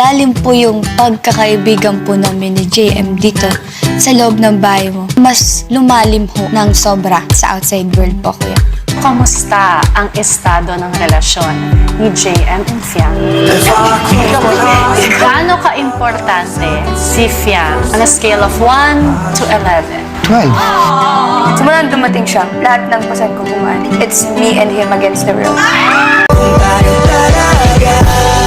Lalim po yung pagkakaibigan po namin ni JM dito sa loob ng bahay mo. Mas lumalim ho ng sobra sa outside world po, kuya. Kamusta ang estado ng relasyon ni JM and Fiang? Gaano ka-importante si Fiang on a scale of 1 to 11? 12. Simula nang dumating siya, lahat ng pasan ko kumaan. It's me and him against the world. Tayo talaga